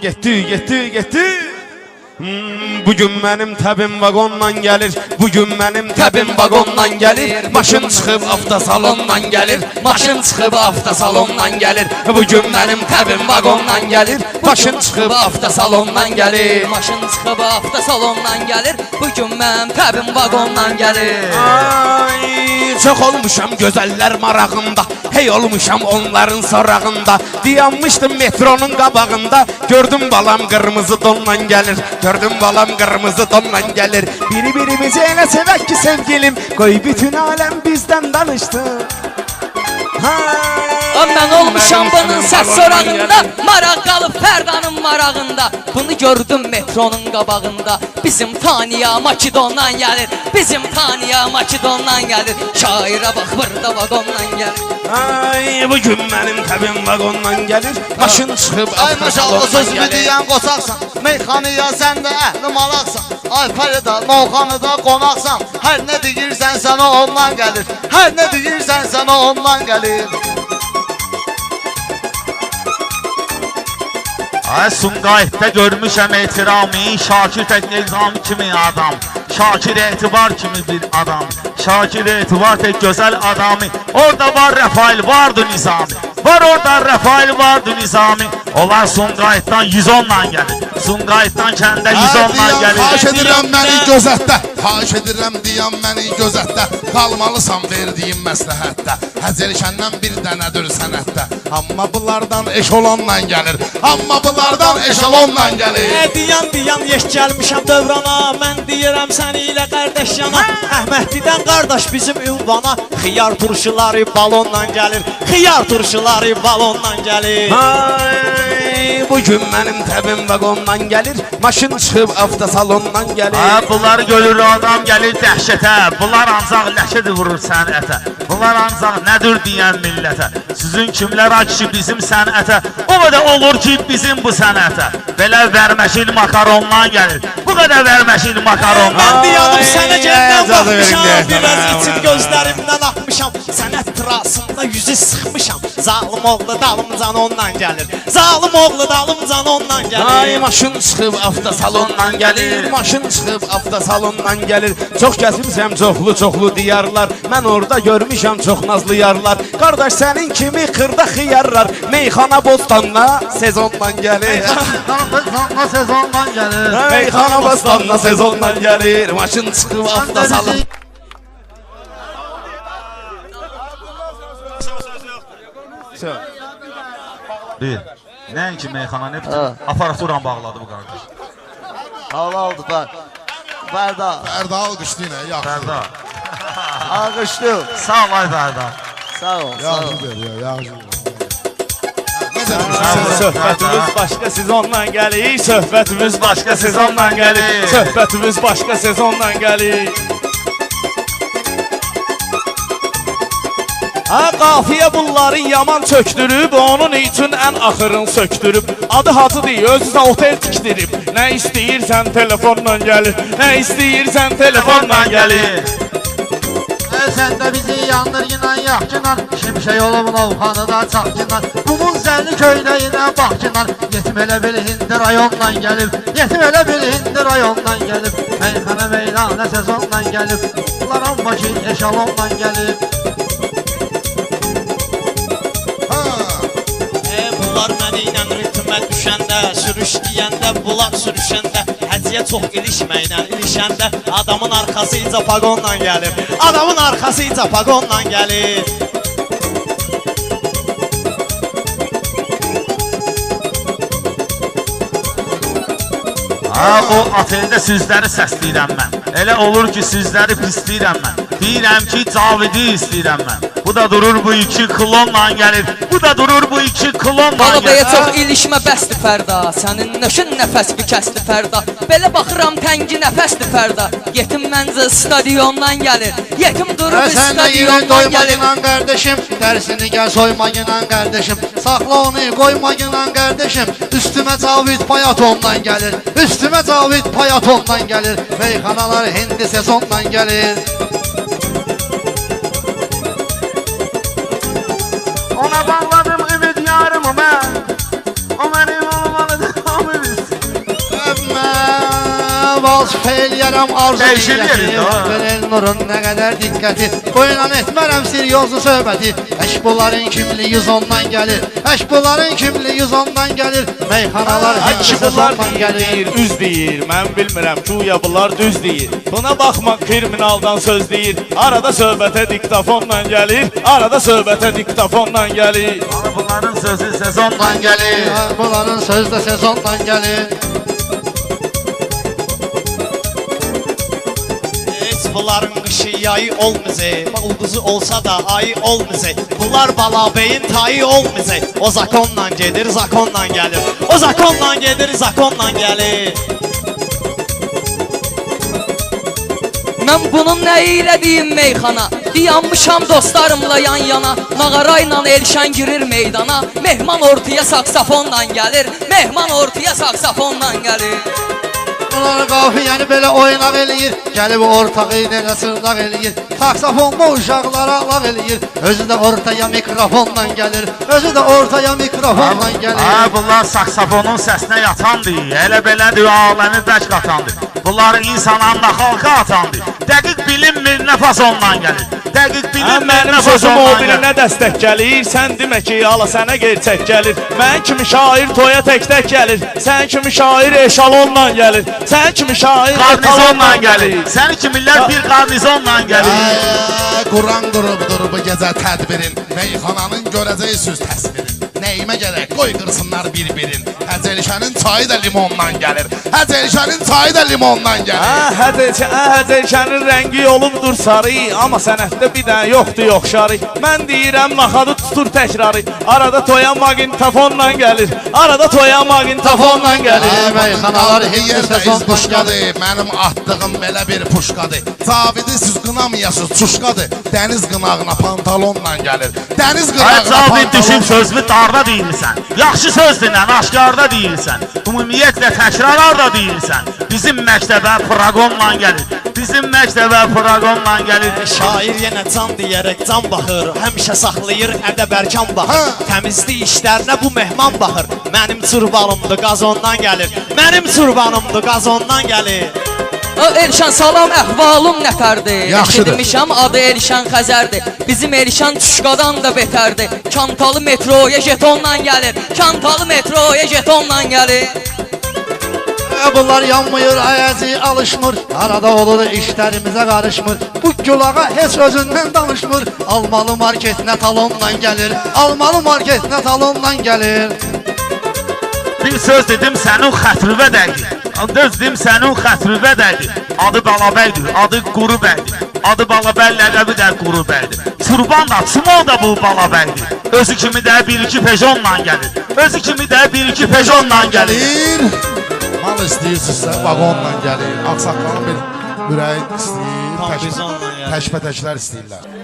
Getdi. Bugün mənim təbim vagonla gəlir. Bugün mənim təbim vagonla gəlir. Maşın çıxıb avtosalondan gəlir. Maşın çıxıb avtosalondan gəlir. Bugün mənim təbim vagonla gəlir. Maşın çıxıb avtosalondan gəlir. Maşın çıxıb avtosalondan gəlir. Bugün mənim təbim vagonla gəlir. Ay, çox olmuşam gözəllər marağında. Hey olmuşam onların sorağında. Dayanmışdım metronun qabağında. Gördüm balam qırmızı donla gəlir. Gördüm balam qırmızı donla gəlir. Biri-birimizi elə sevək ki sevgilim. Qoy bütün aləm bizdən danışdı. Mən olmuşam bunun səs sorağında. Maraq qalıb Fərdanın marağında. Bunu gördüm metronun qabağında. Bizim Taniya Makedondan gəlir. Bizim Taniya Makedondan gəlir. Şairə bax burada vagondan gəlir. Ay, bugün mənim təbim vagondan gəlir. Maşın çıxıb Ay maşallah avtosalondan sözümü gəlir. deyən qoçaqsan. Meyxanıya sən də əhli malaqsan. Ay Fərida Novxanıda qonaqsan. Hər nə deyirsən sənə ondan gəlir. Hər nə deyirsən sənə ondan gəlir. Ay Sumqayıtda görmüşəm ehtirami. Şakir tək Nizami kimi adam. Şakir etibar kimi bir adam. Şakir etibar tək gözəl adamı. Orada var Rəfail, vardı Nizami. Var orada Rəfail, vardı Nizami. Onlar Sumqayıtdan 110'la gəlir. Sumqayıtdan kəndə 110'la gəlir. Xahiş edirəm məni gözətdə. Xahiş edirəm deyəm məni gözətdə. Qalmalısan verdiyim məsləhətdə. Həzərişəndən bir dənədir sənətdə. Amma bunlardan eşolonla gəlir. Amma bunlardan eşolonla gəlir. Diyan yeş gəlmişəm dövrana. Mən deyirəm səni ilə qardaş yana. Əhmədlidən qardaş bizim ünvana. Xiyar turşuları balonla gəlir. Xiyar turşuları balonla gəlir. Ay, bugün mənim təbim vagondan gəlir. Maşın çıxıb avtosalondan gəlir. Bunları görür adam gəlir dəhşətə. Bunlar ancaq ləkədir vurur sənətə. Bunlar ancaq nədir deyən millətə. Sizin kimlər ki bizim sənətə. O qədər olur ki bizim bu sənətə. Belə vərməşil makarondan gəlir. Bu qədər vərməşil makarondan. Mən diyanım sənə gəldən baxmışam. Biraz içib gözlərimdən axmışam. Sənət tirasında yüzü sıxmışam. Zalım oğlu dalımcan ondan gəlir. Zalım oğlu dalımcan ondan gəlir. Ay, maşın çıxıb avtosalondan gəlir. Maşın çıxıb avtosalondan gəlir. Çox gəzmişəm çoxlu diyarlar. Mən orada görmüşəm çox nazlı yarlar. Qardaş sənin kimi xırda xiyarlar. Meyxana bostanla sezondan gəlir. Meyxana sezondan gəlir. Meyxana bostanla sezondan gəlir. Maşın çıxıb avtosalon. Bir, nəinki meyxana ne bütün aparaturan bağladı bu qardaş. Hava oldu bak. Fərda. Fərda alqışlı ilə, yaxşı. Fərda. Alqışlı. Sağ ol ay Fərda. Sağ ol. Yaxşı ver, yaxşı. Söhbətimiz başqa sezondan gəlir. Söhbətimiz başqa sezondan gəlir. Söhbətimiz başqa sezondan gəlir. Qafiyə bunların yaman çöktürüb, onun üçün ən axırın söktürüb. Adı hacıdır, özünə otel tikdirib. Nə istəyirsən telefonla gəlir. Nə istəyirsən telefonla gəlir. Sən də bizi yandır yınan yaxçınan. Şimşək olub Novxanıda çaxçınan. Bunun zərli köynəyinə baxçınan. Yetim elə bil hindi rayondan gəlib. Yetim elə bil hindi rayondan gəlib. Meyxana meylanə sezondan gəlib. Bunlar amma ki eşalondan gəlib. Bunlar mənə ilə ritmə düşəndə, sürüş deyəndə, bulaq sürüşəndə, həciyə çox ilişməklə ilişəndə, adamın arxasıca pagonla gəlir. Adamın arxasıca pagonla gəlir. O oteldə sözləri səsləyirəm mən. Elə olur ki sözləri pisləyirəm mən. Deyirəm ki Cavidi istəyirəm mən. Bu da durur bu iki klonla gəlir. Bu da durur bu iki klonla Bala gəlir. bəyə çox ilişmə bəsdir Fərda. Sənin nöşün nəfəs bükəsdir Fərda. Belə baxıram təngi nəfəsdir Fərda. Yetim məncə stadiondan gəlir. Yetim durub stadiondan gəlir. Qardaşım, dərsini gəl soymayınan qardaşım. Saxla onu qoymayınan qardaşım. Üstümə Cavid Payatondan gəlir. Üstümə Cavid Payatondan gəlir. Meyxanalar hindi sezondan gəlir. Ona bağladım ümid yarımı mən. fel yaram arzu Dəyişilir də. Verel nurun nə qədər diqqəti Qoyunan etmərəm seriozlu söhbəti Əş bunların kimli 110-dan gəlir Əş bunların kimli 110-dan gəlir Meyxanalar Ki həkki bunlar sezondan gəlir deyir, üz deyir. Mən bilmirəm ki, uya bunlar düz deyir. Buna baxma, kriminaldan söz deyir. Arada söhbətə diktafonla gəlir. Arada söhbətə diktafonla gəlir. Bunların sözü sezondan gəlir. Bunların söz də sezondan gəlir Heç bunların qışı yayı olmayacaq Ulduzu olsa da ayı olmayacaq Bunlar balabeyin tayı olmayacaq O zakonla gedir, zakonla gəlir O zakonla gedir, zakonla gəlir Mən bunun nəyi ilə deyim meyxana Dayanmışam dostlarımla yan yana Nağarayla Elşan girir meydana Mehman ortaya saksafonla gəlir Mehman ortaya saksafonla gəlir Bunlar qafiyəni belə oynaq eləyir Gəlib ortağı ilə sırdaq eləyir Saksafonlu uşaqlara lağ eləyir Özü də ortaya mikrofonla gəlir Özü də ortaya mikrofonla gəlir Bunlar saksafonun səsinə yatandır. Elə belədir, aləmi bək qatandır. Bunları insananda xalqa atandır. Dəqiq bilinmir nə fasonla gəlir. Dəqiq bilinmir Mənim nə sözüm o fasonla birinə gəlir. dəstək gəlir. Sən demə ki, ala sənə gerçək gəlir. Mən kimi şair toya tək-tək gəlir. Sən kimi şair eşalonla gəlir. Sən kimi şair Qarnizonla gəlir. Səni kimilər bir qarnizonla gəlir. Quran qurubdur bu gecə tədbirin Meyxananın görəcəyi söz təsvirin Nəyimə gərək qoy qırsınlar bir-birin Həcəlişənin çayı da limondan gəlir Həcəlişənin çayı da limondan gəlir Həcəlşənin rəngi olubdur sarı. Amma sənətdə bir dənə yoxdur yoxşarı. Mən deyirəm laxadı tutur təkrarı. Arada toya maqintafonla gəlir. Arada toya maqintafonla gəlir. Meyxanalar Qaldığı həkki yerdə sezondan gəlir izbuşqadır Mənim atdığım belə bir puşqadır Zavidi siz qınamayasız çuşqadır Dəniz qınağına pantalonla gəlir Dəniz qınağına Cavid düşüb pantalonla sözlü darda deyilsən. Yaxşı söz dinən aşkarda deyilsən. Ümumiyyətlə təkrarlarda deyilsən. Bizim məktəbə proqonla gəlir. Bizim məktəbə proqonla gəlir. Şair yenə can deyərək can baxır Həmişə saxlayır ədəb ərkan baxır Təmizlik işlərinə bu mehman baxır Mənim çurbanımdır qazondan gəlir Mənim çurbanımdır qazondan gəlir Elşan salam əhvalım nətərdir Yaxşıdır. Eşitmişəm adı Elşan Xəzərdir Bizim Elşan Tuşqadan da betərdir Kantalı metroya jetonla gəlir Kantalı metroya jetonla gəlir Bunlar yanmıyor, ayazı alışmır Arada olur işlərimizə qarışmır Bu gülağa heç özündən danışmır Almalı marketinə talonla gəlir Almalı marketinə talonla gəlir Bir söz dedim sənin xətrüvə dəydi. Düzdüm sənin xətrüvə dəydi. Adı Balabəydir, adı Quru bəydir. Adı Balabəy ləqəbi də Quru bəydir. Çurban da, çumal da bu Balabəydir. Özü kimi də 1-2 Peugeotla gəlir. Özü kimi də 1-2 Peugeotla gəlir. gəlir Mal istəyirsinizsə vaqonla gəlir Ağsaqqalın bir ürəyi istəyir Kombinzonla gəlir. Təşbətəklər istəyirlər